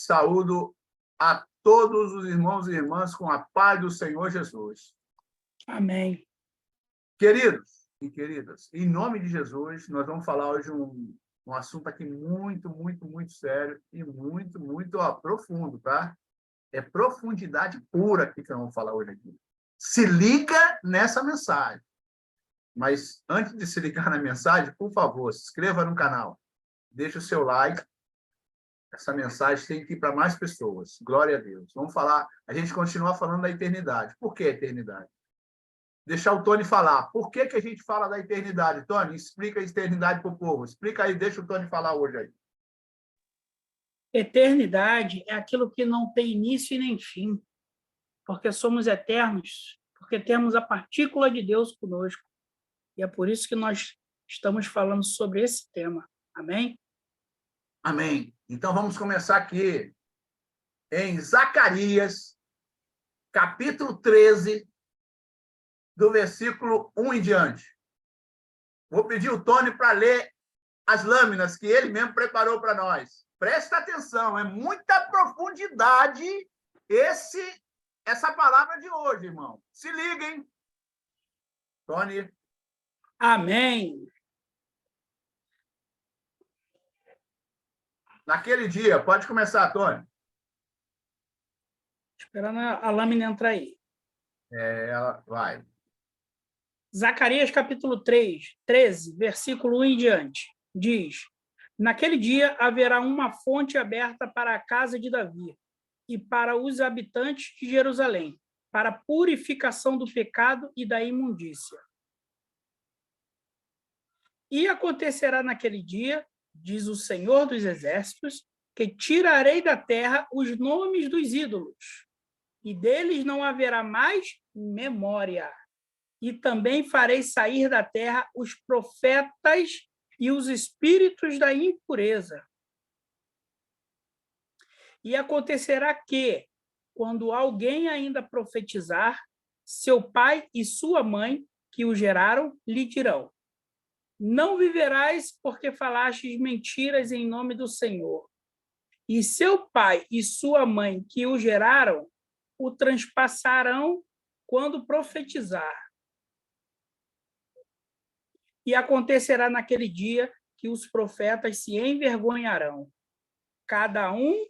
Saúdo a todos os irmãos e irmãs com a paz do Senhor Jesus. Amém. Queridos e queridas, em nome de Jesus, nós vamos falar hoje um assunto aqui muito sério e muito profundo, tá? É profundidade pura que nós vamos falar hoje aqui. Se liga nessa mensagem. Mas antes de se ligar na mensagem, por favor, se inscreva no canal. Deixa o seu like. Essa mensagem tem que ir para mais pessoas. Glória a Deus. Vamos falar, a gente continua falando da eternidade. Por que eternidade? Deixar o Tony falar. Por que a gente fala da eternidade? Tony, explica a eternidade para o povo. Explica aí, deixa o Tony falar hoje aí. Eternidade é aquilo que não tem início e nem fim, porque somos eternos, porque temos a partícula de Deus conosco. E é por isso que nós estamos falando sobre esse tema. Amém? Amém. Então, vamos começar aqui em Zacarias, capítulo 13, do versículo 1 em diante. Vou pedir o Tony para ler as lâminas que ele mesmo preparou para nós. Presta atenção, é muita profundidade essa palavra de hoje, irmão. Se liguem. Tony. Amém. Naquele dia, pode começar, Tony. Esperando a lâmina entrar aí. Ela vai. Zacarias, capítulo 13, versículo 1 em diante, diz: Naquele dia haverá uma fonte aberta para a casa de Davi e para os habitantes de Jerusalém, para a purificação do pecado e da imundícia. E acontecerá naquele dia, diz o Senhor dos Exércitos, que tirarei da terra os nomes dos ídolos, e deles não haverá mais memória. E também farei sair da terra os profetas e os espíritos da impureza. E acontecerá que, quando alguém ainda profetizar, seu pai e sua mãe, que o geraram, lhe dirão: Não viverás porque falastes mentiras em nome do Senhor. E seu pai e sua mãe, que o geraram, o transpassarão quando profetizar. E acontecerá naquele dia que os profetas se envergonharão, cada um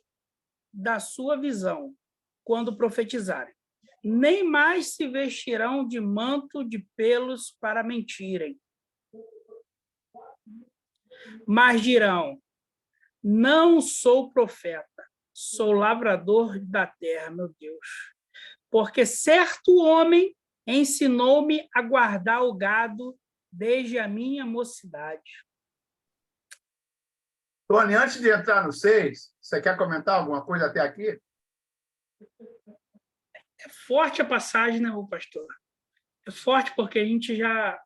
da sua visão, quando profetizarem. Nem mais se vestirão de manto de pelos para mentirem. Mas dirão: Não sou profeta, sou lavrador da terra, meu Deus. Porque certo homem ensinou-me a guardar o gado desde a minha mocidade. Tony, antes de entrar no 6, você quer comentar alguma coisa até aqui? É forte a passagem, né, pastor? É forte porque a gente já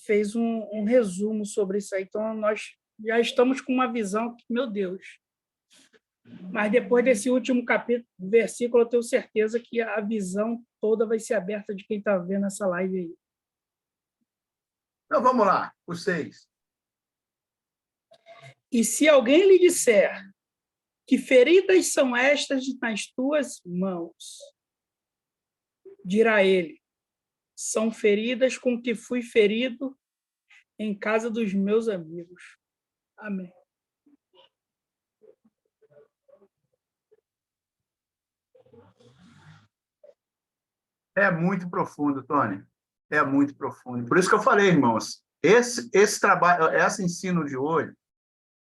fez um resumo sobre isso aí, então nós já estamos com uma visão que, meu Deus. Mas depois desse último capítulo, versículo, eu tenho certeza que a visão toda vai ser aberta de quem está vendo essa live aí. Então, vamos lá, o 6. E se alguém lhe disser: Que feridas são estas nas tuas mãos? Dirá ele: São feridas com que fui ferido em casa dos meus amigos. Amém. É muito profundo, Tony. É muito profundo. Por isso que eu falei, irmãos, esse trabalho, esse ensino de hoje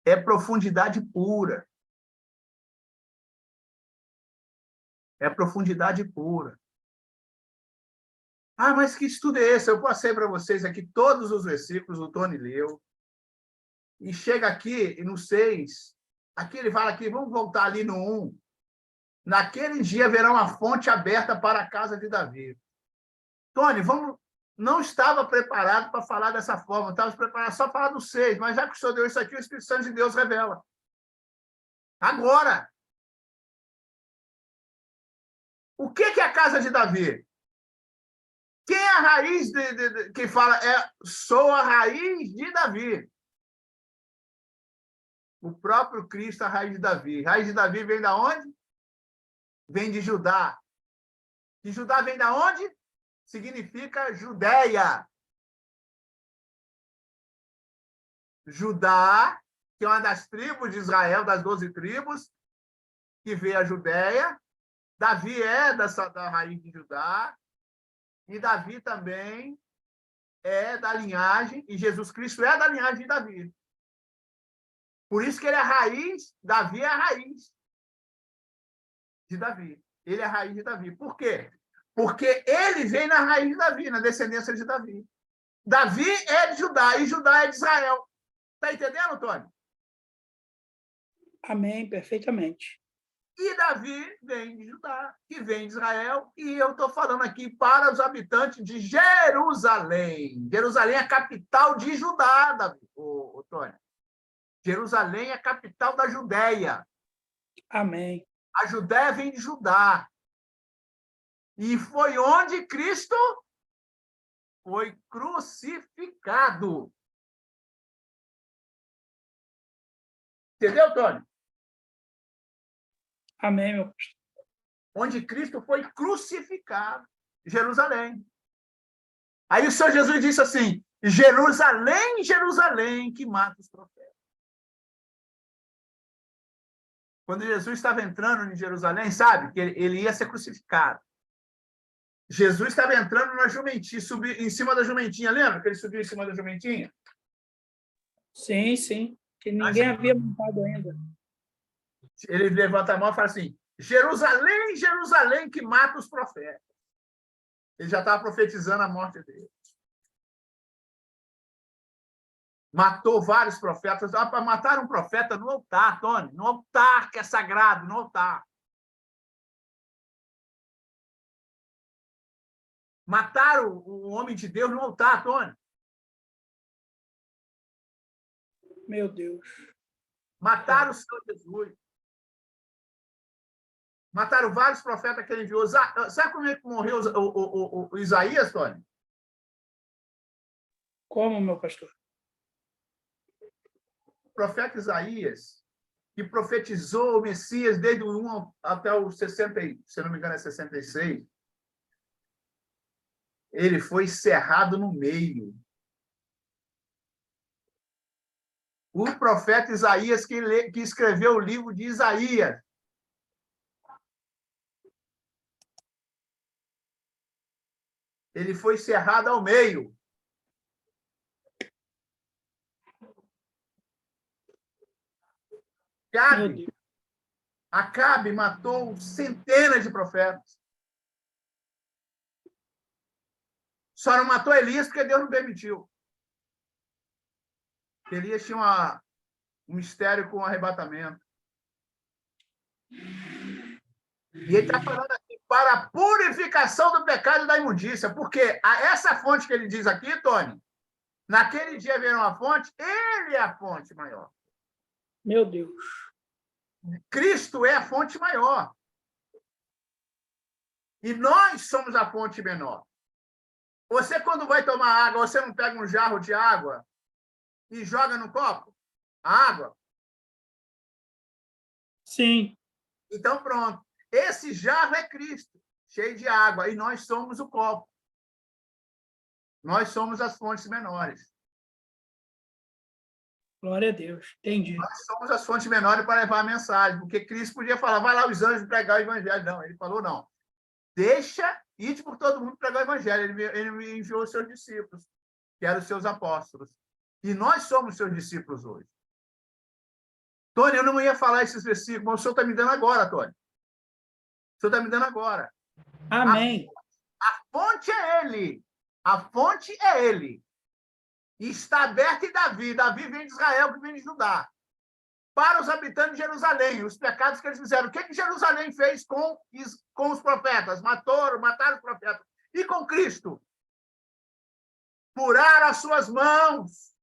é profundidade pura. É profundidade pura. Ah, mas que estudo é esse? Eu passei para vocês aqui todos os versículos, o Tony leu. E chega aqui, e no 6, aqui ele fala aqui, vamos voltar ali no 1. Naquele dia haverá uma fonte aberta para a casa de Davi. Tony, não estava preparado para falar dessa forma, estava preparado só para falar do 6, mas já que o senhor deu isso aqui, o Espírito Santo de Deus revela. Agora, o que é a casa de Davi? Quem é a raiz que fala sou a raiz de Davi? O próprio Cristo, a raiz de Davi. Raiz de Davi vem da onde? Vem de Judá. E Judá vem da onde? Significa Judéia. Judá, que é uma das tribos de Israel, das 12 tribos, que veio a Judéia. Davi é da raiz de Judá. E Davi também é da linhagem, e Jesus Cristo é da linhagem de Davi. Por isso que ele é a raiz, Davi é a raiz de Davi. Ele é a raiz de Davi. Por quê? Porque ele vem na raiz de Davi, na descendência de Davi. Davi é de Judá, e Judá é de Israel. Está entendendo, Tony? Amém, perfeitamente. E Davi vem de Judá, que vem de Israel, e eu estou falando aqui para os habitantes de Jerusalém. Jerusalém é a capital de Judá, Davi, Tony. Jerusalém é a capital da Judéia. Amém. A Judéia vem de Judá. E foi onde Cristo foi crucificado. Entendeu, Tony? Amém, meu pastor. Onde Cristo foi crucificado. Jerusalém. Aí o Senhor Jesus disse assim: Jerusalém, Jerusalém, que mata os profetas. Quando Jesus estava entrando em Jerusalém, sabe que ele ia ser crucificado. Jesus estava entrando na jumentinha, subiu em cima da jumentinha. Lembra que ele subiu em cima da jumentinha? Sim, sim. Que ninguém havia montado ainda. Ele levanta a mão e fala assim: Jerusalém, Jerusalém, que mata os profetas. Ele já estava profetizando a morte dele. Matou vários profetas. Mataram um profeta no altar, Tony. No altar, que é sagrado, no altar. Mataram o homem de Deus no altar, Tony. Meu Deus. Mataram o Senhor Jesus. Mataram vários profetas que ele enviou. Sabe como é que morreu o Isaías, Tony? Como, meu pastor? O profeta Isaías, que profetizou o Messias desde o 1 até o 60, se não me engano, é 66, ele foi cerrado no meio. O profeta Isaías, que escreveu o livro de Isaías, ele foi cerrado ao meio. Acabe matou centenas de profetas. Só não matou Elias porque Deus não permitiu. Elias tinha um mistério com o arrebatamento. E ele está falando aqui, para a purificação do pecado e da imundícia, porque essa fonte que ele diz aqui, Tony, naquele dia veio uma fonte, ele é a fonte maior. Meu Deus. Cristo é a fonte maior. E nós somos a fonte menor. Você, quando vai tomar água, você não pega um jarro de água e joga no copo? A água? Sim. Então, pronto. Esse jarro é Cristo, cheio de água, e nós somos o copo. Nós somos as fontes menores. Glória a Deus. Entendi. Nós somos as fontes menores para levar a mensagem, porque Cristo podia falar, vai lá os anjos pregar o evangelho. Não, ele falou, não. Deixa ir por todo mundo pregar o evangelho. Ele me enviou os seus discípulos, que eram os seus apóstolos. E nós somos seus discípulos hoje. Tony, eu não ia falar esses versículos, mas o senhor está me dando agora, Tony. O senhor está me dando agora. Amém. A fonte é ele. A fonte é ele. E está aberta em Davi. Davi vem de Israel, que vem de Judá. Para os habitantes de Jerusalém, os pecados que eles fizeram. O que Jerusalém fez com os profetas? Mataram os profetas. E com Cristo? Furaram as suas mãos.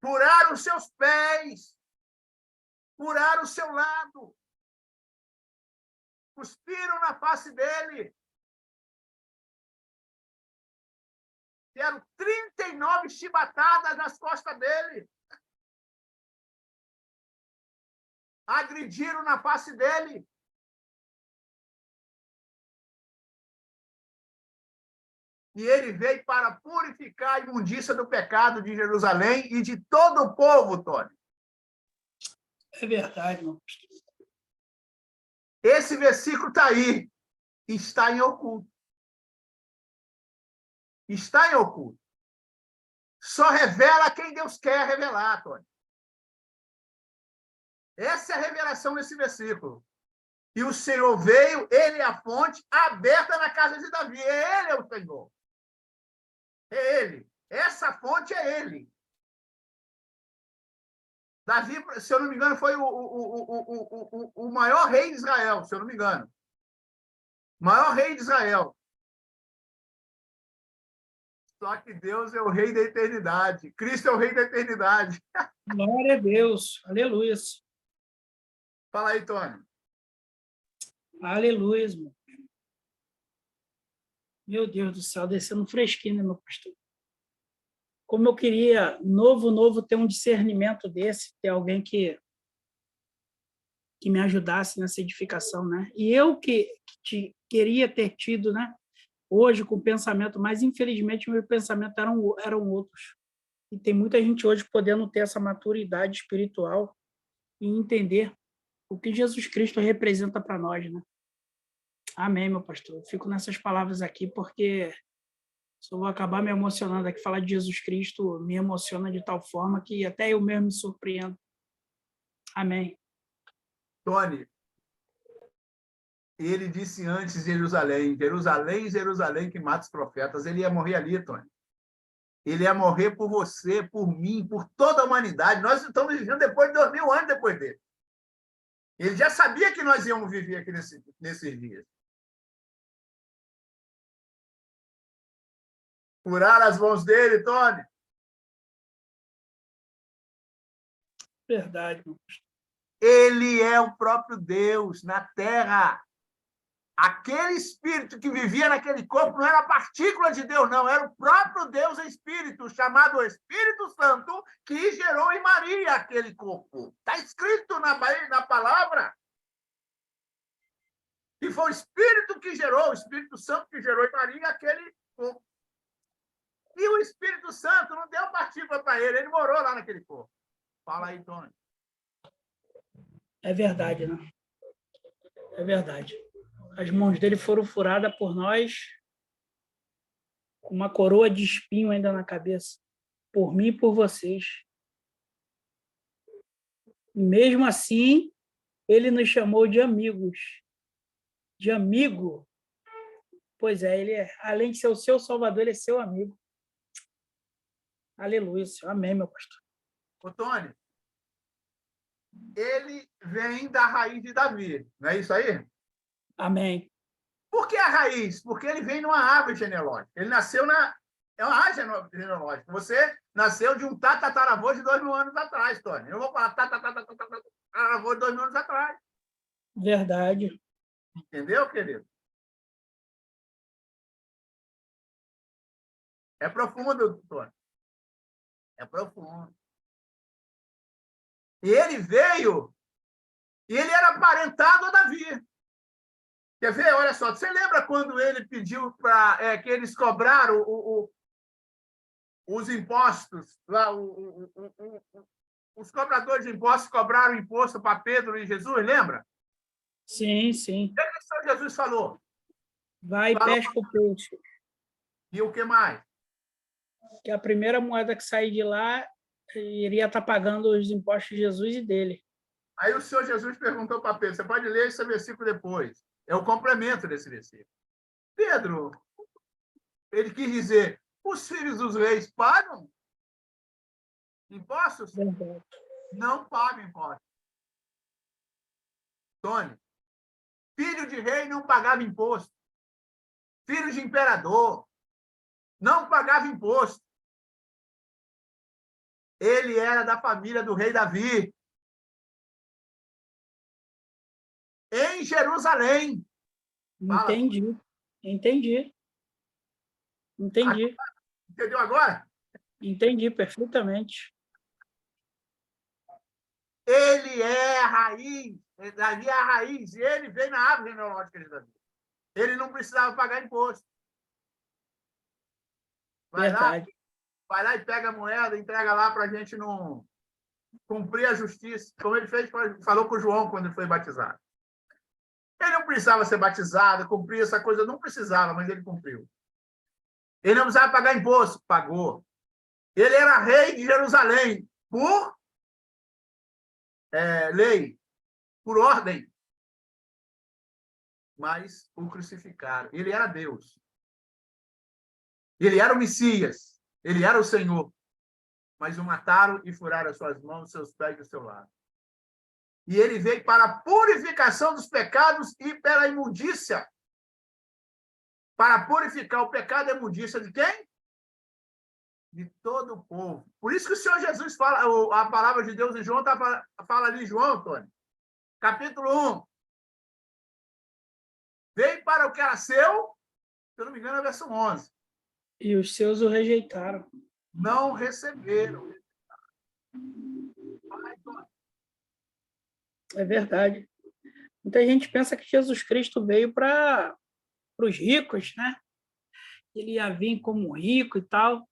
Furaram os seus pés. Furaram o seu lado. Cuspiram na face dele. Deram 39 chibatadas nas costas dele. agrediram na face dele. E ele veio para purificar a imundícia do pecado de Jerusalém e de todo o povo, Tony. É verdade, meu pastor. Esse versículo está aí. Está em oculto. Está em oculto. Só revela quem Deus quer revelar, Tony. Essa é a revelação desse versículo. E o Senhor veio, ele é a fonte aberta na casa de Davi. Ele é o Senhor. É ele. Essa fonte é ele. Davi, se eu não me engano, foi o maior rei de Israel, se eu não me engano. O maior rei de Israel. Só que Deus é o rei da eternidade. Cristo é o rei da eternidade. Glória a Deus. Aleluia. Fala aí, Tony. Aleluia, irmão. Meu Deus do céu, descendo fresquinho, né, meu pastor? Como eu queria, novo, ter um discernimento desse, ter alguém que me ajudasse nessa edificação, né? E eu que queria ter tido, né? Hoje, com o pensamento, mas infelizmente meus pensamentos eram outros. E tem muita gente hoje podendo ter essa maturidade espiritual e entender o que Jesus Cristo representa para nós, né? Amém, meu pastor. Eu fico nessas palavras aqui porque só vou acabar me emocionando aqui. Falar de Jesus Cristo me emociona de tal forma que até eu mesmo me surpreendo. Amém. Tony, ele disse antes Jerusalém, Jerusalém, Jerusalém, que mata os profetas. Ele ia morrer ali, Tony. Ele ia morrer por você, por mim, por toda a humanidade. Nós estamos vivendo depois de 2000 anos depois dele. Ele já sabia que nós íamos viver aqui nesses dias. Furar as mãos dele, Tony. Verdade. Ele é o próprio Deus na terra. Aquele espírito que vivia naquele corpo não era partícula de Deus, não. Era o próprio Deus em espírito, chamado Espírito Santo, que gerou em Maria aquele corpo. Está escrito na palavra. E foi o Espírito que gerou, o Espírito Santo que gerou em Maria aquele corpo. E o Espírito Santo não deu partícula para ele morou lá naquele corpo. Fala aí, Tony. É verdade, né? É verdade. As mãos dele foram furadas por nós, com uma coroa de espinho ainda na cabeça, por mim e por vocês. E mesmo assim, ele nos chamou de amigos. De amigo. Pois é, ele além de ser o seu salvador, ele é seu amigo. Aleluia, Senhor. Amém, meu pastor. Ô, Tony, ele vem da raiz de Davi, não é isso aí? Amém. Por que a raiz? Porque ele vem numa árvore genealógica. Ele nasceu é uma árvore genealógica. Você nasceu de um tataravô de 2000 anos atrás, Tony. Eu vou falar tataravô de 2000 anos atrás. Verdade. Entendeu, querido? É profundo, Tony. É profundo. E ele veio, e ele era aparentado a Davi. Quer ver? Olha só, você lembra quando ele pediu para que eles cobraram os impostos? Lá, os cobradores de impostos cobraram imposto para Pedro e Jesus, lembra? Sim, sim. O que o Senhor Jesus falou? Vai e pesca o peixe. E o que mais? Que a primeira moeda que sair de lá iria estar pagando os impostos de Jesus e dele. Aí o Senhor Jesus perguntou para Pedro, você pode ler esse versículo depois. É o complemento desse versículo. Pedro, ele quis dizer, os filhos dos reis pagam impostos? Verdade. Não pagam impostos. Tony, filho de rei não pagava imposto. Filho de imperador não pagava imposto. Ele era da família do rei Davi. Em Jerusalém. Entendi. Fala. Entendi. Entendeu agora? Entendi perfeitamente. Ele é a raiz, Davi é a raiz, e ele veio na árvore genealógica de Davi. Ele não precisava pagar imposto. Verdade. Vai lá e pega a moeda, entrega lá para a gente não cumprir a justiça, como ele fez, falou com o João quando ele foi batizado. Ele não precisava ser batizado, cumprir essa coisa, não precisava, mas ele cumpriu. Ele não precisava pagar imposto, pagou. Ele era rei de Jerusalém, por lei, por ordem. Mas o crucificaram. Ele era Deus. Ele era o Messias. Ele era o Senhor. Mas o mataram e furaram as suas mãos, seus pés e o seu lado. E ele veio para a purificação dos pecados e pela imundícia. Para purificar o pecado e a imundícia de quem? De todo o povo. Por isso que o Senhor Jesus fala, a palavra de Deus em João, fala ali em João, Antônio, capítulo 1. Veio para o que era seu, se eu não me engano, é verso 11. E os seus o rejeitaram. Não receberam. É verdade. Muita gente pensa que Jesus Cristo veio para os ricos, né? Ele ia vir como rico e tal.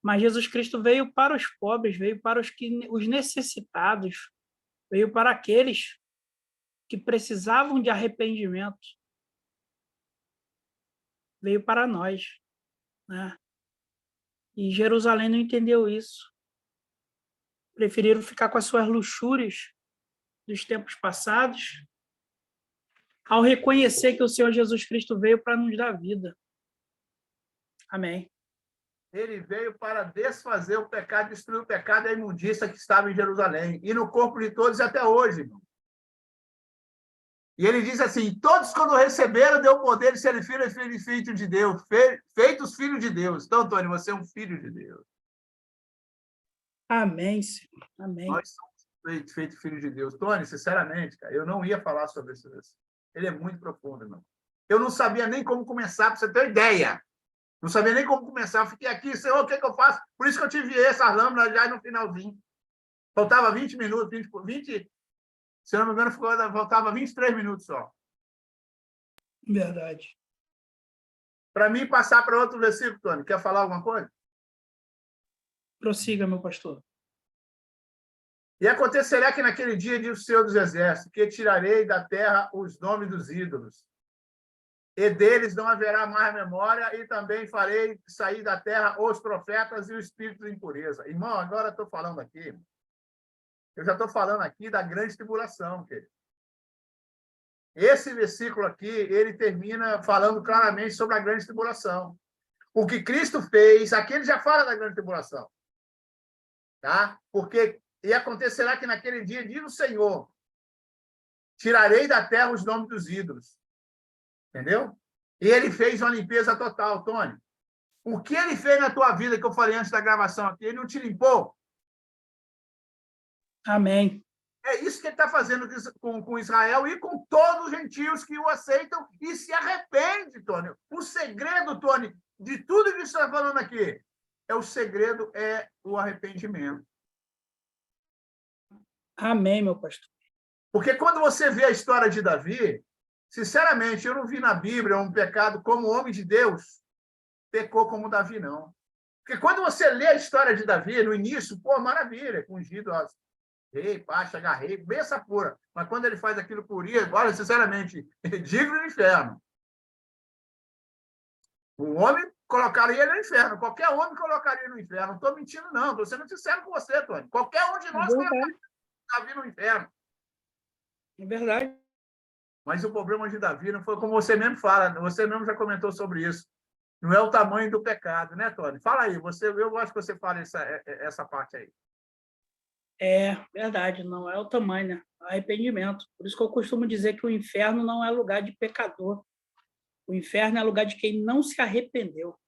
Mas Jesus Cristo veio para os pobres, veio para os necessitados, veio para aqueles que precisavam de arrependimento. Veio para nós, né? E Jerusalém não entendeu isso. Preferiram ficar com as suas luxúrias dos tempos passados, ao reconhecer que o Senhor Jesus Cristo veio para nos dar vida. Amém. Ele veio para desfazer o pecado, destruir o pecado e a imundícia que estava em Jerusalém, e no corpo de todos e até hoje, irmão. E ele diz assim, todos quando receberam, deu o poder de serem filhos de Deus, feitos filhos de Deus. Então, Antônio, você é um filho de Deus. Amém, Senhor. Amém. Nós somos feitos filhos de Deus. Tony, sinceramente, cara, eu não ia falar sobre isso. Ele é muito profundo, irmão. Eu não sabia nem como começar, para você ter ideia. Não sabia nem como começar. Eu fiquei aqui, Senhor, o que eu faço? Por isso que eu tive essas lâminas já no finalzinho. Faltava 20 minutos, 20, se não me engano, faltava 23 minutos só. Verdade. Para mim, passar para outro versículo, Tony, quer falar alguma coisa? Prossiga, meu pastor. E acontecerá que naquele dia, diz o Senhor dos Exércitos, que tirarei da terra os nomes dos ídolos, e deles não haverá mais memória, e também farei sair da terra os profetas e o espírito de impureza. Irmão, agora estou falando aqui, eu já estou falando aqui da grande tribulação, querido. Esse versículo aqui, ele termina falando claramente sobre a grande tribulação. O que Cristo fez, aqui ele já fala da grande tribulação. Tá? Porque, e acontecerá que naquele dia, diz o Senhor, tirarei da terra os nomes dos ídolos. Entendeu? E ele fez uma limpeza total, Tony. O que ele fez na tua vida, que eu falei antes da gravação aqui, ele não te limpou? Amém. É isso que ele está fazendo com Israel e com todos os gentios que o aceitam e se arrependem, Tony. O segredo, Tony, de tudo que você está falando aqui, o segredo é o arrependimento. Amém, meu pastor. Porque quando você vê a história de Davi, sinceramente, eu não vi na Bíblia um pecado como o homem de Deus pecou como Davi, não. Porque quando você lê a história de Davi, no início, pô, maravilha, ungido, rei, pacha, agarrei, benção pura. Mas quando ele faz aquilo por Urias, olha, sinceramente, digno do inferno. O homem colocaria ele no inferno. Qualquer homem colocaria no inferno. Não estou mentindo, não. Estou sendo sincero com você, Tony. Qualquer um de nós colocaria Davi no inferno. É verdade. Mas o problema de Davi não foi como você mesmo fala. Você mesmo já comentou sobre isso. Não é o tamanho do pecado, né, Tony? Fala aí. Eu gosto que você fale essa parte aí. É verdade, não é o tamanho, né? Arrependimento. Por isso que eu costumo dizer que o inferno não é lugar de pecador. O inferno é lugar de quem não se arrependeu,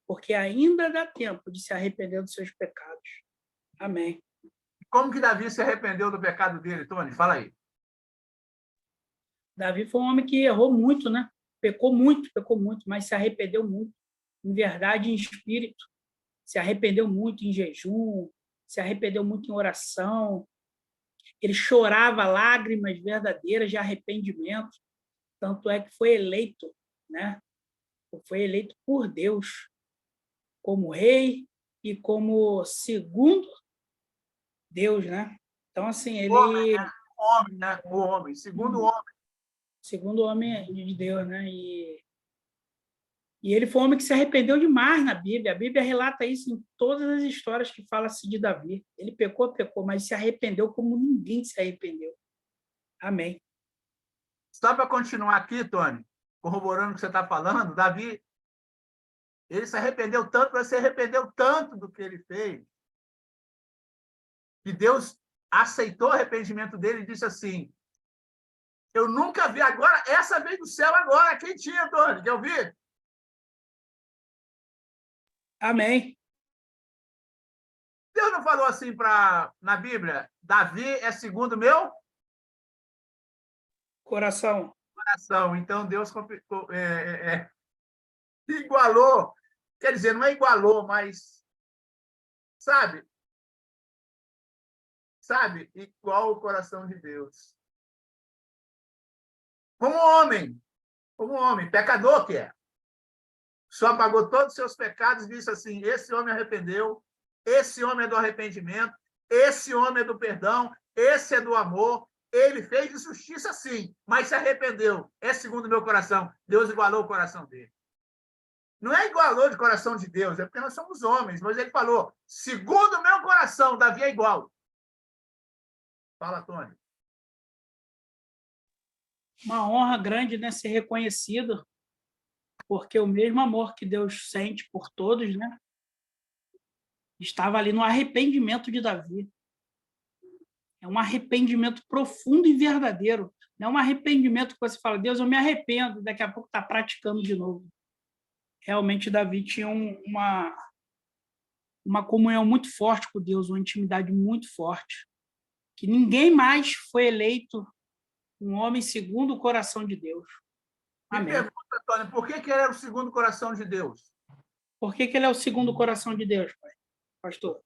porque ainda dá tempo de se arrepender dos seus pecados. Amém. Como que Davi se arrependeu do pecado dele, Tony? Fala aí. Davi foi um homem que errou muito, né? Pecou muito, mas se arrependeu muito, em verdade e em espírito. Se arrependeu muito em jejum, se arrependeu muito em oração. Ele chorava lágrimas verdadeiras de arrependimento, tanto é que foi eleito, né? Foi eleito por Deus como rei e como segundo Deus, né? Então, assim, ele... O homem, né? O homem, segundo o homem. Segundo o homem de Deus, né? E ele foi um homem que se arrependeu demais na Bíblia. A Bíblia relata isso em todas as histórias que fala-se de Davi. Ele pecou, mas se arrependeu como ninguém se arrependeu. Amém. Só para continuar aqui, Tony, corroborando o que você está falando, Davi, ele se arrependeu tanto, mas se arrependeu tanto do que ele fez, que Deus aceitou o arrependimento dele e disse assim: eu nunca vi, agora, essa veio do céu agora, quem tinha, Tony? Quer ouvir? Amém. Deus não falou assim na Bíblia, Davi é segundo meu Coração. Então, Deus igualou, quer dizer, não é igualou, mas, sabe, igual o coração de Deus. Como homem, pecador que é. Só pagou todos os seus pecados e disse assim: esse homem arrependeu, esse homem é do arrependimento, esse homem é do perdão, esse é do amor. Ele fez de justiça, sim, mas se arrependeu. É segundo o meu coração. Deus igualou o coração dele. Não é igualou de coração de Deus, é porque nós somos homens, mas ele falou: segundo o meu coração, Davi é igual. Fala, Tony. Uma honra grande, né, ser reconhecido, porque o mesmo amor que Deus sente por todos, né, estava ali no arrependimento de Davi. É um arrependimento profundo e verdadeiro. Não é um arrependimento que você fala: Deus, eu me arrependo, daqui a pouco está praticando de novo. Realmente, Davi tinha uma comunhão muito forte com Deus, uma intimidade muito forte, que ninguém mais foi eleito um homem segundo o coração de Deus. Amém. Me pergunta, Tony, por que ele era o segundo coração de Deus? Por que ele é o segundo coração de Deus, pastor?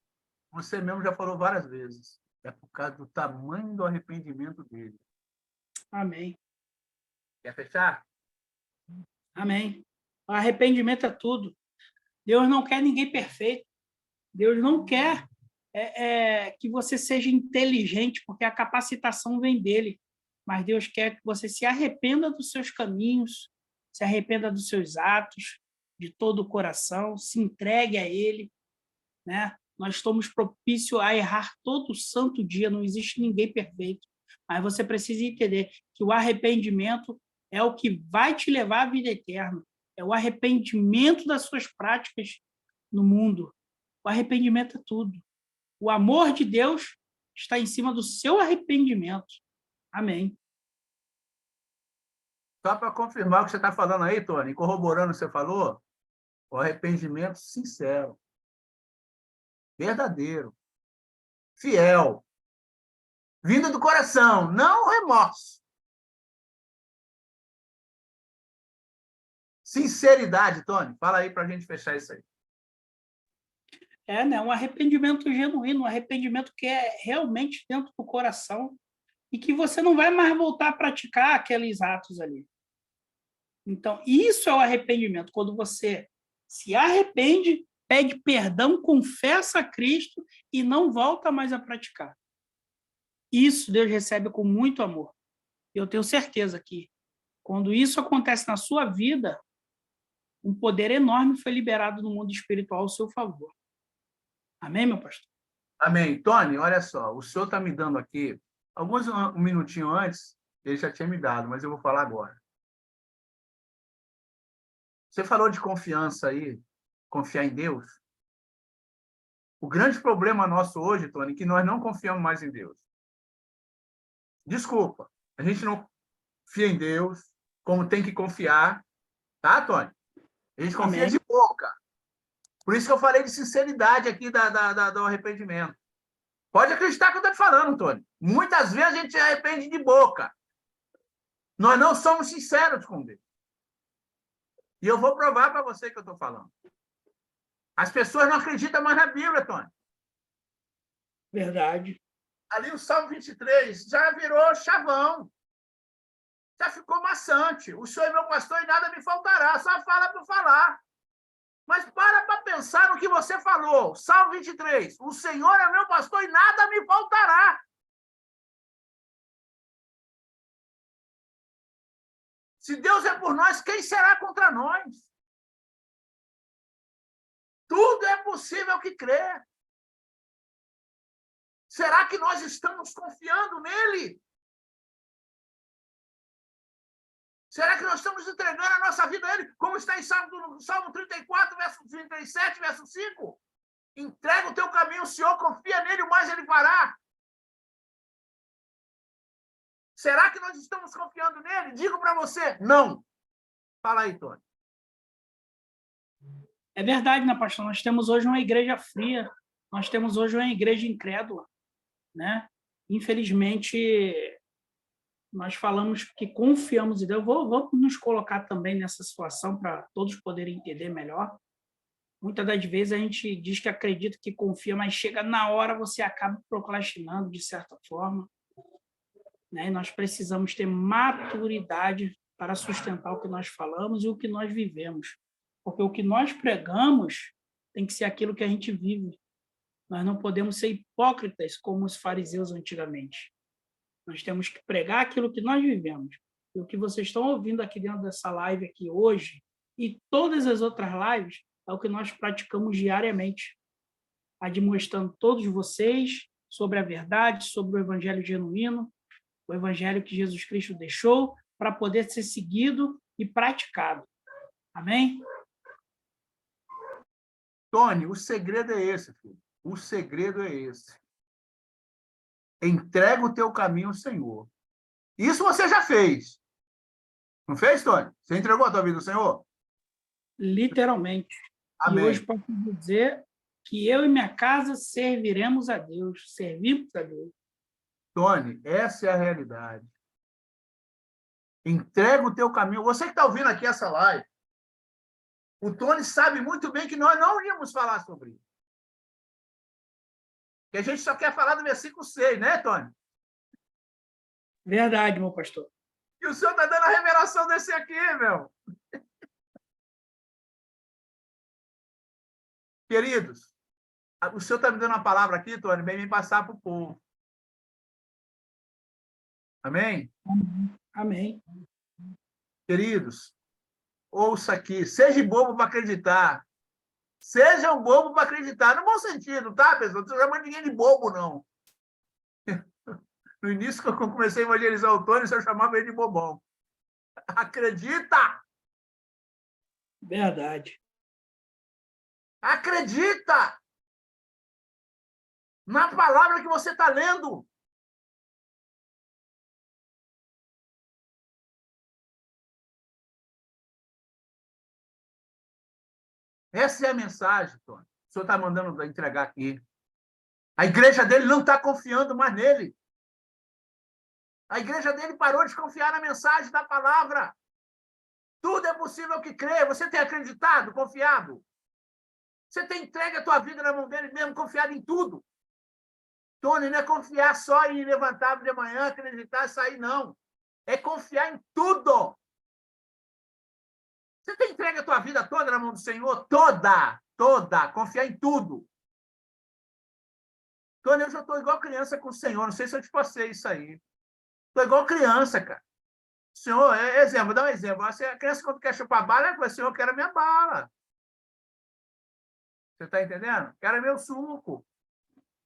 Você mesmo já falou várias vezes. É por causa do tamanho do arrependimento dele. Amém. Quer fechar? Amém. O arrependimento é tudo. Deus não quer ninguém perfeito. Deus não quer que você seja inteligente, porque a capacitação vem dele. Mas Deus quer que você se arrependa dos seus caminhos, se arrependa dos seus atos, de todo o coração, se entregue a ele, né? Nós estamos propícios a errar todo santo dia, não existe ninguém perfeito. Mas você precisa entender que o arrependimento é o que vai te levar à vida eterna. É o arrependimento das suas práticas no mundo. O arrependimento é tudo. O amor de Deus está em cima do seu arrependimento. Amém. Só para confirmar o que você está falando aí, Tony, corroborando o que você falou, o arrependimento sincero, verdadeiro, fiel, vindo do coração, não remorso. Sinceridade, Tony, fala aí para a gente fechar isso aí. Né? Um arrependimento genuíno, um arrependimento que é realmente dentro do coração e que você não vai mais voltar a praticar aqueles atos ali. Então, isso é o arrependimento, quando você se arrepende, pede perdão, confessa a Cristo e não volta mais a praticar. Isso Deus recebe com muito amor. Eu tenho certeza que, quando isso acontece na sua vida, um poder enorme foi liberado no mundo espiritual ao seu favor. Amém, meu pastor? Amém. Tony, olha só, o senhor está me dando aqui, um minutinho antes, ele já tinha me dado, mas eu vou falar agora. Você falou de confiança aí, confiar em Deus. O grande problema nosso hoje, Tony, é que nós não confiamos mais em Deus. Desculpa, a gente não confia em Deus como tem que confiar, tá, Tony? A gente confia Amém. de boca. Por isso que eu falei de sinceridade aqui do arrependimento. Pode acreditar que eu estou te falando, Tony. Muitas vezes a gente se arrepende de boca. Nós não somos sinceros com Deus. E eu vou provar para você que eu estou falando. As pessoas não acreditam mais na Bíblia, Tony. Verdade. Ali o Salmo 23 já virou chavão. Já ficou maçante. O Senhor é meu pastor e nada me faltará. Só fala por falar. Mas para pensar no que você falou. Salmo 23. O Senhor é meu pastor e nada me faltará. Se Deus é por nós, quem será contra nós? Tudo é possível que crê. Será que nós estamos confiando nele? Será que nós estamos entregando a nossa vida a ele? Como está em Salmo 34, verso 37, verso 5? Entrega o teu caminho, o Senhor confia nele, o mais ele fará. Será que nós estamos confiando nele? Digo para você, não. Fala aí, Tony. É verdade, né, pastor? Nós temos hoje uma igreja fria, nós temos hoje uma igreja incrédula, né? Infelizmente, nós falamos que confiamos em Deus. Vamos nos colocar também nessa situação para todos poderem entender melhor. Muitas das vezes a gente diz que acredita, que confia, mas chega na hora você acaba procrastinando de certa forma, né? E nós precisamos ter maturidade para sustentar o que nós falamos e o que nós vivemos. Porque o que nós pregamos tem que ser aquilo que a gente vive. Nós não podemos ser hipócritas como os fariseus antigamente. Nós temos que pregar aquilo que nós vivemos. E o que vocês estão ouvindo aqui dentro dessa live aqui hoje e todas as outras lives é o que nós praticamos diariamente, admoestando todos vocês sobre a verdade, sobre o evangelho genuíno, o evangelho que Jesus Cristo deixou para poder ser seguido e praticado. Amém? Tony, o segredo é esse, filho. O segredo é esse. Entrega o teu caminho ao Senhor. Isso você já fez. Não fez, Tony? Você entregou a tua vida ao Senhor? Literalmente. Amém. E hoje posso dizer que eu e minha casa serviremos a Deus, servimos a Deus. Tony, essa é a realidade. Entrega o teu caminho. Você que está ouvindo aqui essa live, o Tony sabe muito bem que nós não íamos falar sobre isso. Que a gente só quer falar do versículo 6, né, Tony? Verdade, meu pastor. E o senhor está dando a revelação desse aqui, meu. Queridos, o senhor está me dando uma palavra aqui, Tony, bem me passar para o povo. Amém? Amém. Queridos, ouça aqui. Seja bobo para acreditar. Seja um bobo para acreditar. No bom sentido, tá, pessoal? Não estou chamando ninguém de bobo, não. No início, quando eu comecei a evangelizar o Tony, eu chamava ele de bobão. Acredita! Verdade. Acredita! Na palavra que você está lendo. Essa é a mensagem, Tony. O senhor está mandando entregar aqui. A igreja dele não está confiando mais nele. A igreja dele parou de confiar na mensagem da palavra. Tudo é possível que crê. Você tem acreditado, confiado? Você tem entregue a tua vida na mão dele mesmo, confiado em tudo? Tony, não é confiar só em levantar de manhã, acreditar e sair, não. É confiar em tudo. Você tem entregue a tua vida toda na mão do Senhor? Toda, toda. Confiar em tudo. Tony, eu já estou igual criança com o Senhor. Não sei se eu te passei isso aí. Estou igual criança, cara. O Senhor, exemplo, vou dar um exemplo. A criança, quando quer chupar bala, ela fala, Senhor, eu quero a minha bala. Você está entendendo? Quero meu suco.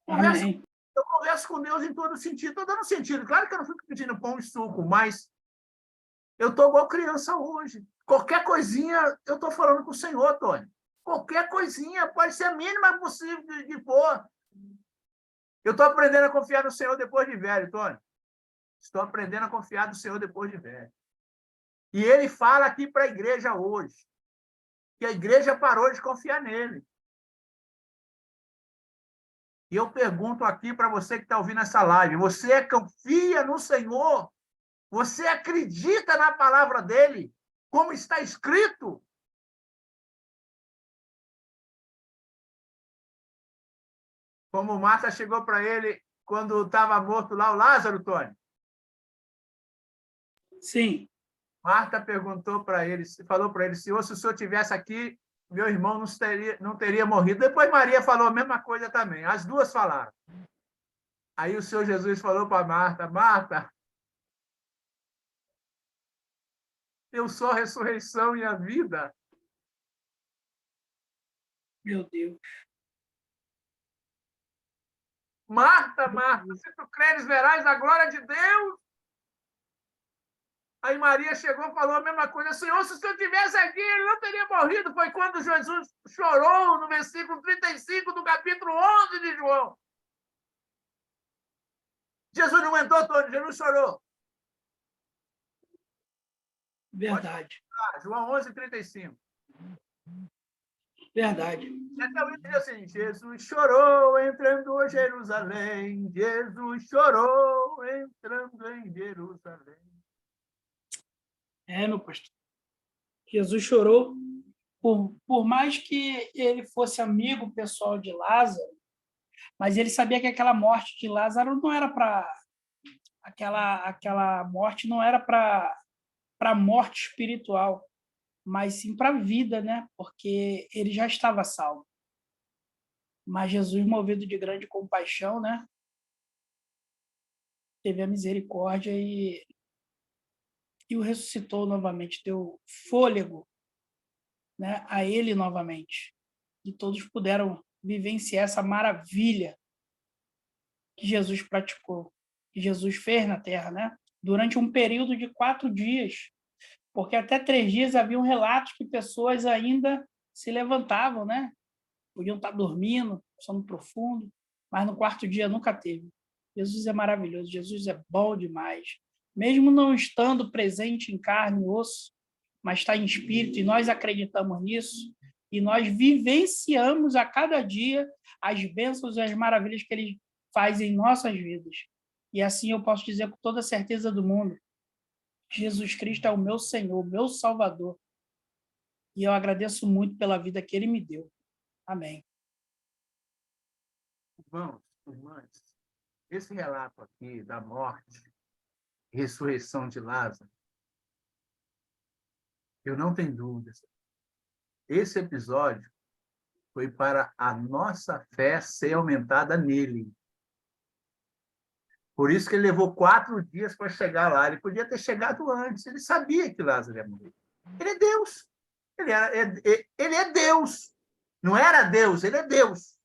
Eu converso com Deus em todo sentido. Estou dando sentido. Claro que eu não fico pedindo pão e suco, mas eu estou igual criança hoje. Qualquer coisinha, eu estou falando com o Senhor, Tony. Qualquer coisinha, pode ser a mínima possível de pôr. Eu estou aprendendo a confiar no Senhor depois de velho, Tony. Estou aprendendo a confiar no Senhor depois de velho. E ele fala aqui para a igreja hoje, que a igreja parou de confiar nele. E eu pergunto aqui para você que está ouvindo essa live, você confia no Senhor? Você acredita na palavra dele? Como está escrito? Como Marta chegou para ele quando estava morto lá o Lázaro, Tony? Sim. Marta perguntou para ele, falou para ele, Senhor, se o senhor tivesse aqui, meu irmão não teria morrido. Depois Maria falou a mesma coisa também. As duas falaram. Aí o Senhor Jesus falou para Marta, Marta, eu sou a ressurreição e a vida. Meu Deus. Marta, Marta, se tu creres, verás a glória de Deus. Aí Maria chegou e falou a mesma coisa. Senhor, se o senhor estivesse aqui, ele não teria morrido. Foi quando Jesus chorou, no versículo 35 do capítulo 11 de João. Jesus não aguentou, Tony, Jesus chorou. Verdade. João 11, 35. Verdade. Até o diz assim, Jesus chorou entrando em Jerusalém. Jesus chorou entrando em Jerusalém. Meu pastor. Jesus chorou. Por mais que ele fosse amigo pessoal de Lázaro, mas ele sabia que aquela morte de Lázaro não era para... Aquela morte não era para morte espiritual, mas sim para a vida, né? Porque ele já estava salvo. Mas Jesus, movido de grande compaixão, né? Teve a misericórdia e o ressuscitou novamente, deu fôlego, né, a ele novamente. E todos puderam vivenciar essa maravilha que Jesus praticou, que Jesus fez na Terra, né? Durante um período de 4 dias, porque até 3 dias haviam relatos que pessoas ainda se levantavam, né? Podiam estar dormindo, sono profundo, mas no 4º dia nunca teve. Jesus é maravilhoso, Jesus é bom demais. Mesmo não estando presente em carne e osso, mas está em espírito, e nós acreditamos nisso, e nós vivenciamos a cada dia as bênçãos e as maravilhas que ele faz em nossas vidas. E assim eu posso dizer com toda a certeza do mundo, Jesus Cristo é o meu Senhor, o meu Salvador, e eu agradeço muito pela vida que ele me deu. Amém. Irmãos, irmãs, esse relato aqui da morte, ressurreição de Lázaro, eu não tenho dúvidas. Esse episódio foi para a nossa fé ser aumentada nele. Por isso que ele levou 4 dias para chegar lá. Ele podia ter chegado antes. Ele sabia que Lázaro ia morrer. Ele é Deus. Ele é Deus. Não era Deus, ele é Deus.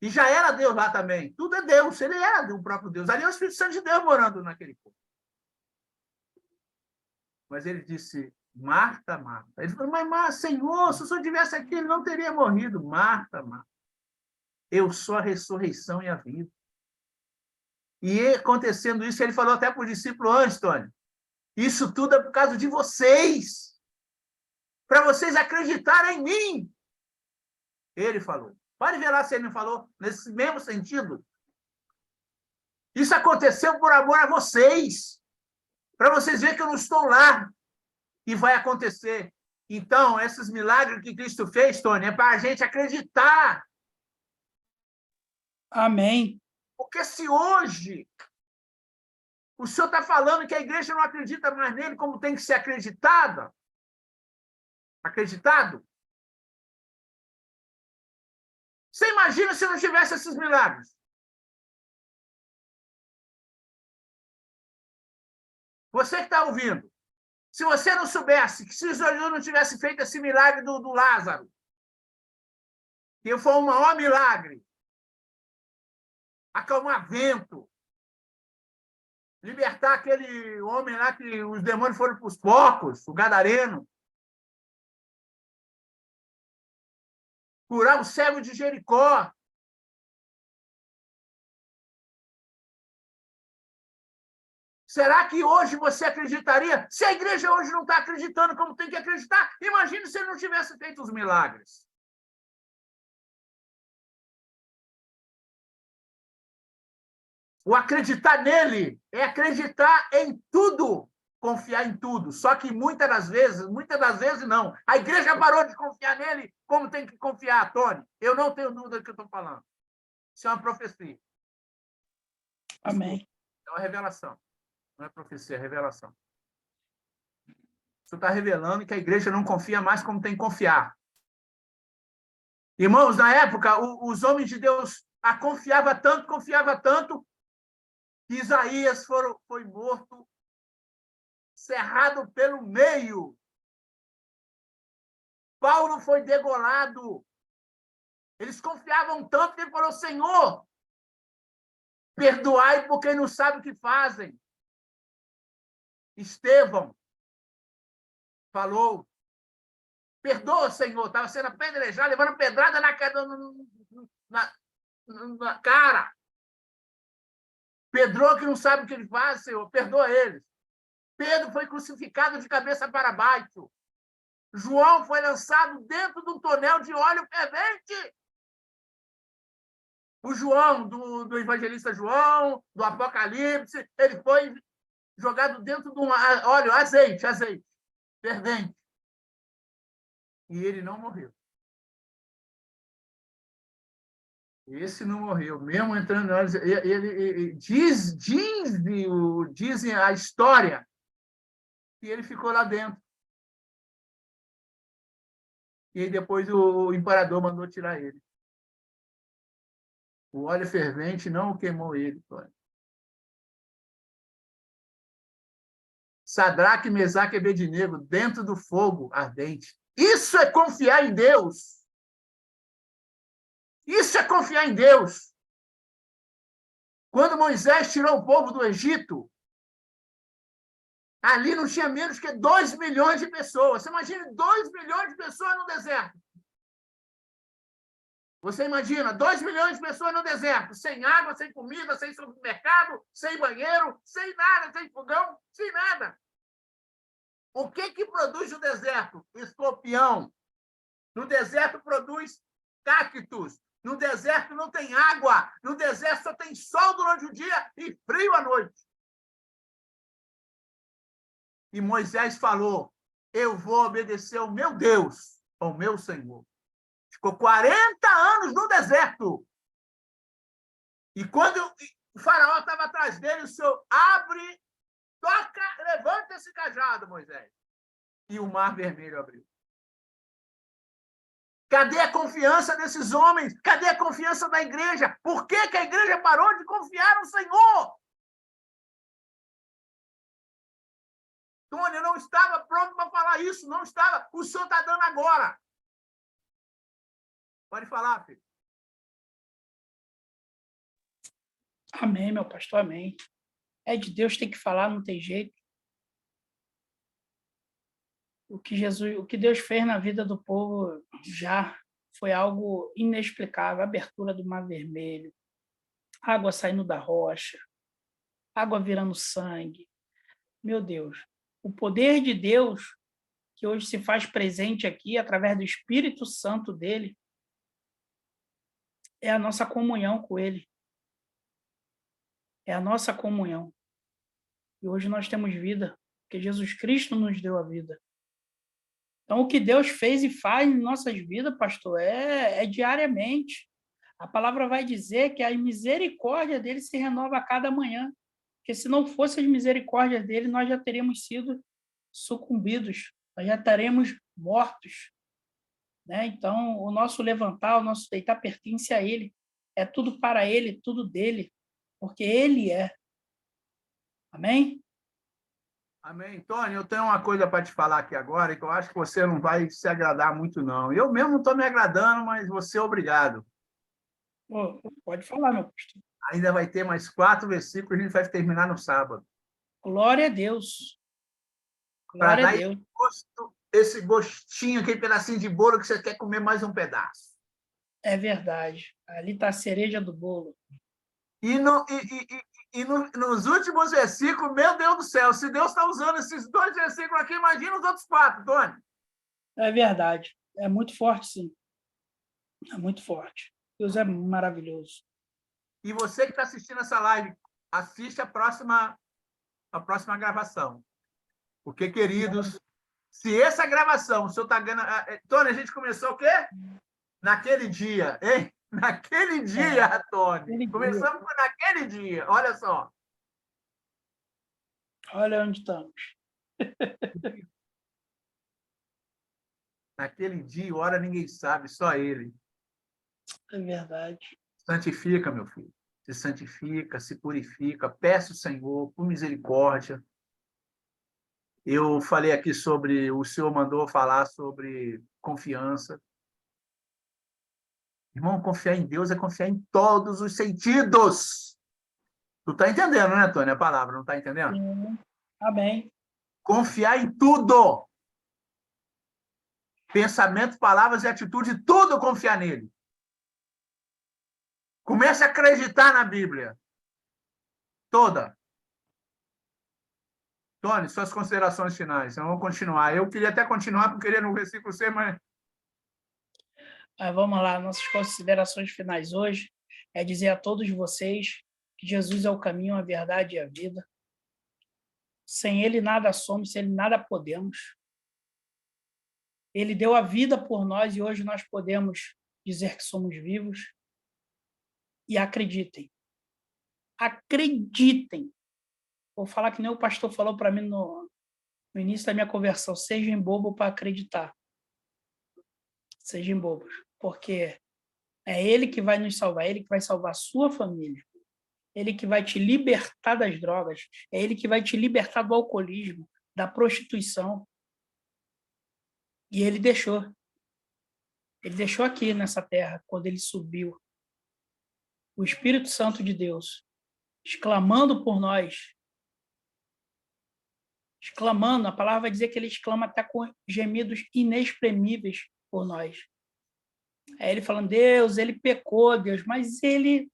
E já era Deus lá também. Tudo é Deus. Ele era o próprio Deus. Ali é o Espírito Santo de Deus morando naquele corpo. Mas ele disse, Marta, Marta. Ele falou, mas Senhor, se o Senhor estivesse aqui, ele não teria morrido. Marta, Marta. Eu sou a ressurreição e a vida. E acontecendo isso, ele falou até para o discípulo antes, Tony, isso tudo é por causa de vocês. Para vocês acreditarem em mim. Ele falou. Pode ver lá se ele não falou nesse mesmo sentido. Isso aconteceu por amor a vocês. Para vocês verem que eu não estou lá. E vai acontecer. Então, esses milagres que Cristo fez, Tony, é para a gente acreditar. Amém. Porque se hoje o senhor está falando que a igreja não acredita mais nele como tem que ser acreditado, você imagina se não tivesse esses milagres? Você que está ouvindo, se você não soubesse que se Jesus não tivesse feito esse milagre do Lázaro, que foi o maior milagre, acalmar vento, libertar aquele homem lá que os demônios foram para os porcos, o gadareno, curar o cego de Jericó. Será que hoje você acreditaria? Se a igreja hoje não está acreditando como tem que acreditar, imagine se ele não tivesse feito os milagres. O acreditar nele é acreditar em tudo, confiar em tudo. Só que muitas das vezes não. A igreja parou de confiar nele como tem que confiar, Tony. Eu não tenho dúvida do que eu estou falando. Isso é uma profecia. Amém. É uma revelação. Não é profecia, é revelação. Isso está revelando que a igreja não confia mais como tem que confiar. Irmãos, na época, os homens de Deus confiavam tanto, que Isaías foi morto, cerrado pelo meio. Paulo foi degolado. Eles confiavam tanto que ele falou: Senhor, perdoai porque não sabem o que fazem. Estevão falou: perdoa, Senhor. Estava sendo apedrejado, levando pedrada na cara. Pedro, que não sabe o que ele faz, Senhor, perdoa eles. Pedro foi crucificado de cabeça para baixo. João foi lançado dentro de um tonel de óleo fervente. O João, do evangelista João, do Apocalipse, ele foi jogado dentro de um óleo, azeite fervente. E ele não morreu. Esse não morreu, mesmo entrando. Dizem a história que ele ficou lá dentro. E aí depois o imperador mandou tirar ele. O óleo fervente não queimou ele. Sadraque, Mesaque e Abednego dentro do fogo ardente. Isso é confiar em Deus. Isso é confiar em Deus. Quando Moisés tirou o povo do Egito, ali não tinha menos que 2 milhões de pessoas. Você imagina 2 milhões de pessoas no deserto. Você imagina 2 milhões de pessoas no deserto, sem água, sem comida, sem supermercado, sem banheiro, sem nada, sem fogão, sem nada. O que produz o deserto? Escorpião. No deserto produz cactos. No deserto não tem água. No deserto só tem sol durante o dia e frio à noite. E Moisés falou: eu vou obedecer ao meu Deus, ao meu Senhor. Ficou 40 anos no deserto. E quando o faraó estava atrás dele, o Senhor abre, toca, levanta esse cajado, Moisés. E o mar vermelho abriu. Cadê a confiança desses homens? Cadê a confiança da igreja? Por que a igreja parou de confiar no Senhor? Tony, eu não estava pronto para falar isso, não estava. O Senhor está dando agora. Pode falar, filho. Amém, meu pastor, amém. É de Deus, tem que falar, não tem jeito. O que Deus fez na vida do povo já foi algo inexplicável. A abertura do Mar Vermelho, água saindo da rocha, água virando sangue. Meu Deus, o poder de Deus, que hoje se faz presente aqui através do Espírito Santo dele, é a nossa comunhão com ele. É a nossa comunhão. E hoje nós temos vida, porque Jesus Cristo nos deu a vida. Então, o que Deus fez e faz em nossas vidas, pastor, é diariamente. A palavra vai dizer que a misericórdia dele se renova a cada manhã. Porque se não fosse as misericórdias dele, nós já teríamos sido sucumbidos, nós já estaremos mortos. Né? Então, o nosso levantar, o nosso deitar pertence a ele. É tudo para ele, tudo dele, porque ele é. Amém? Amém. Tony, eu tenho uma coisa para te falar aqui agora, que eu acho que você não vai se agradar muito, não. Eu mesmo não estou me agradando, mas você é obrigado. Pode falar, meu pastor. Ainda vai ter mais 4 versículos, a gente vai terminar no sábado. Glória a Deus. Glória a Deus. Esse gostinho, aquele pedacinho de bolo que você quer comer mais um pedaço. É verdade. Ali está a cereja do bolo. Nos últimos versículos, meu Deus do céu, se Deus está usando esses 2 versículos aqui, imagina os outros 4, Tony. É verdade. É muito forte, sim. É muito forte. Deus é maravilhoso. E você que está assistindo essa live, assiste a próxima gravação. Porque, queridos, se essa gravação, o senhor está ganhando... Tony, a gente começou o quê? Naquele dia, hein? Naquele dia, Tony. Naquele Começamos por naquele dia. Olha só. Olha onde estamos. Naquele dia, hora ninguém sabe, só ele. É verdade. Santifica, meu filho. Se santifica, se purifica. Peça ao Senhor por misericórdia. Eu falei aqui sobre... O Senhor mandou falar sobre confiança. Irmão, confiar em Deus é confiar em todos os sentidos. Tu tá entendendo, né, Tony? A palavra, não tá entendendo? Sim. Amém. Confiar em tudo. Pensamento, palavras e atitude, tudo confiar nele. Comece a acreditar na Bíblia. Toda. Tony, suas considerações finais. Então, vamos continuar. Eu queria até continuar, porque eu queria no versículo 6, mas... Mas vamos lá, nossas considerações finais hoje é dizer a todos vocês que Jesus é o caminho, a verdade e a vida. Sem ele nada somos, sem ele nada podemos. Ele deu a vida por nós e hoje nós podemos dizer que somos vivos. E acreditem. Acreditem. Vou falar que nem o pastor falou para mim no início da minha conversão. Sejam bobos para acreditar. Sejam bobos. Porque é ele que vai nos salvar. É ele que vai salvar a sua família. É ele que vai te libertar das drogas. É ele que vai te libertar do alcoolismo, da prostituição. E ele deixou. Ele deixou aqui nessa terra, quando ele subiu. O Espírito Santo de Deus, exclamando por nós. Exclamando, a palavra vai dizer que ele exclama até com gemidos inexprimíveis por nós. É ele falando, Deus, ele pecou, Deus, mas ele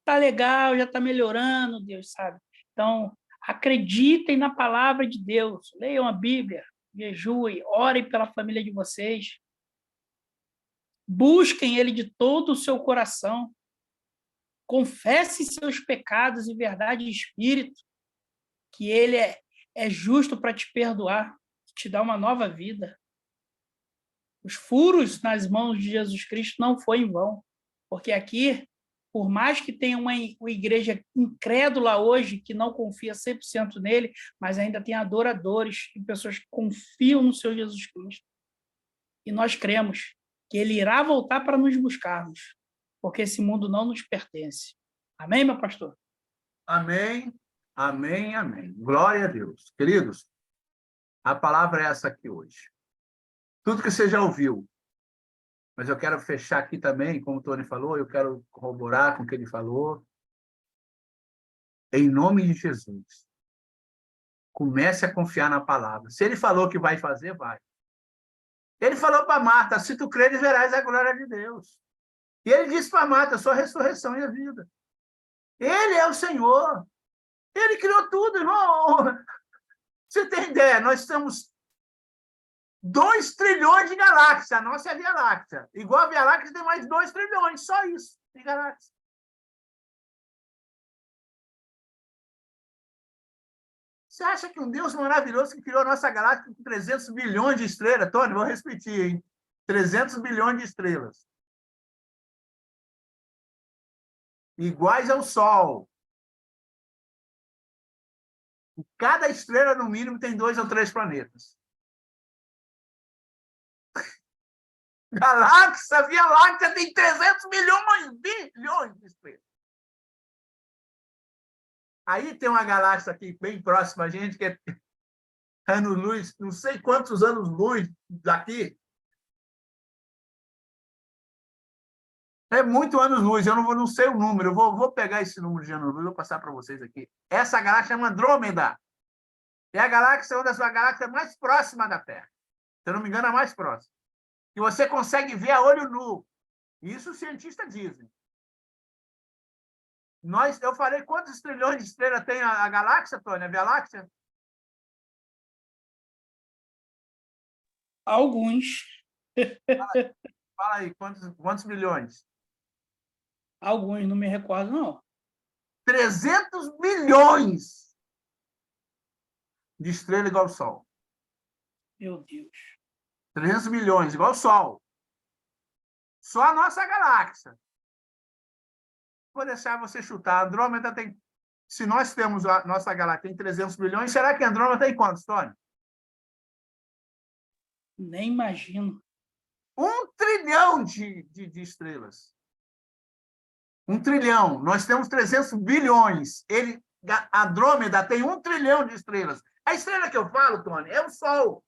tá legal, já tá melhorando, Deus, sabe? Então, acreditem na palavra de Deus, leiam a Bíblia, jejuem, orem pela família de vocês, busquem ele de todo o seu coração, confessem seus pecados em verdade e espírito, que ele é justo para te perdoar, te dar uma nova vida. Os furos nas mãos de Jesus Cristo não foi em vão, porque aqui, por mais que tenha uma igreja incrédula hoje, que não confia 100% nele, mas ainda tem adoradores e pessoas que confiam no Senhor Jesus Cristo. E nós cremos que ele irá voltar para nos buscarmos, porque esse mundo não nos pertence. Amém, meu pastor? Amém, amém, amém. Glória a Deus. Queridos, a palavra é essa aqui hoje. Tudo que você já ouviu, mas eu quero fechar aqui também, como o Tony falou, eu quero corroborar com o que ele falou. Em nome de Jesus, comece a confiar na palavra. Se ele falou que vai fazer, vai. Ele falou para Marta, se tu creres, verás a glória de Deus. E ele disse para Marta, sua ressurreição e a vida. Ele é o Senhor. Ele criou tudo, irmão. Você tem ideia? Nós estamos 2 trilhões de galáxias. A nossa é a Via Láctea. Igual a Via Láctea tem mais 2 trilhões. Só isso de galáxias. Você acha que um Deus maravilhoso que criou a nossa galáxia com 300 bilhões de estrelas? Tony, vou repetir, hein? 300 bilhões de estrelas. Iguais ao Sol. Cada estrela, no mínimo, tem 2 ou 3 planetas. Galáxia, Via Láctea tem 300 bilhões de estrelas. Aí tem uma galáxia aqui bem próxima a gente, que é anos-luz, não sei quantos anos-luz daqui. É muito anos-luz, eu não sei o número, eu vou pegar esse número de anos-luz e vou passar para vocês aqui. Essa galáxia é uma Andrômeda. É a galáxia, uma das galáxias mais próximas da Terra. Se eu não me engano, a mais próxima. E você consegue ver a olho nu. Isso os cientistas dizem. Eu falei quantos trilhões de estrelas tem a galáxia, Tony, a Via Láctea? Alguns. Fala aí, quantos milhões? Alguns, não me recordo, não. 300 bilhões de estrelas igual ao Sol. Meu Deus. 300 milhões, igual ao Sol. Só a nossa galáxia. Vou deixar você chutar. A Andrômeda tem... Se nós temos a nossa galáxia tem 300 bilhões, será que a Andrômeda tem quantos, Tony? Nem imagino. 1 trilhão de estrelas. 1 trilhão. Nós temos 300 bilhões. A Andrômeda tem 1 trilhão de estrelas. A estrela que eu falo, Tony, é o Sol.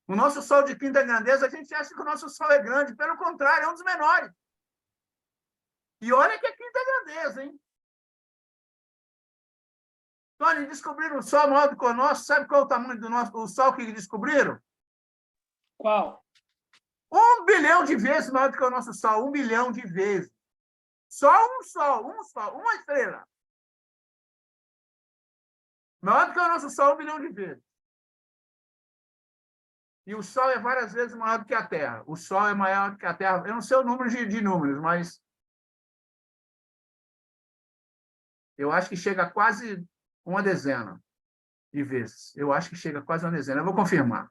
O nosso Sol de quinta grandeza, a gente acha que o nosso Sol é grande. Pelo contrário, é um dos menores. E olha que é quinta grandeza, hein? Tony, descobriram o Sol maior do que o nosso. Sabe qual é o tamanho do nosso Sol que descobriram? Qual? 1 bilhão de vezes maior do que o nosso Sol. 1 bilhão de vezes. Só um Sol, uma estrela. Maior do que o nosso Sol 1 bilhão de vezes. E o Sol é várias vezes maior do que a Terra. O Sol é maior do que a Terra. Eu não sei o número de números, mas eu acho que chega a quase uma dezena de vezes. Eu acho que chega a quase uma dezena. Eu vou confirmar.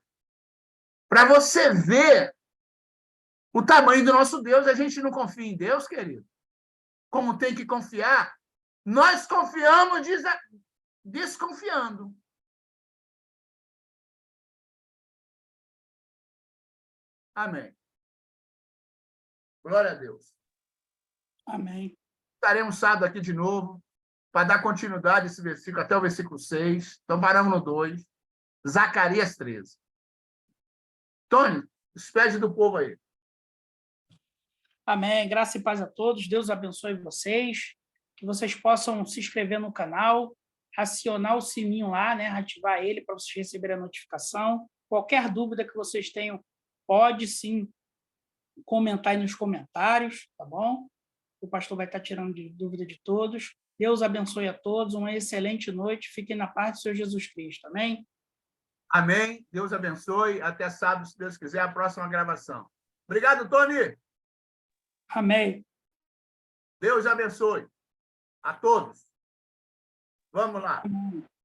Para você ver o tamanho do nosso Deus, a gente não confia em Deus, querido. Como tem que confiar, nós confiamos desconfiando. Amém. Glória a Deus. Amém. Estaremos sábado aqui de novo para dar continuidade a esse versículo até o versículo 6. Então, paramos no 2. Zacarias 13. Tony, despede do povo aí. Amém. Graça e paz a todos. Deus abençoe vocês. Que vocês possam se inscrever no canal, acionar o sininho lá, né? Ativar ele para vocês receberem a notificação. Qualquer dúvida que vocês tenham, pode sim comentar aí nos comentários, tá bom? O pastor vai estar tirando dúvida de todos. Deus abençoe a todos. Uma excelente noite. Fiquem na paz do Senhor Jesus Cristo. Amém? Amém. Deus abençoe. Até sábado, se Deus quiser, a próxima gravação. Obrigado, Tony. Amém. Deus abençoe a todos. Vamos lá. Amém.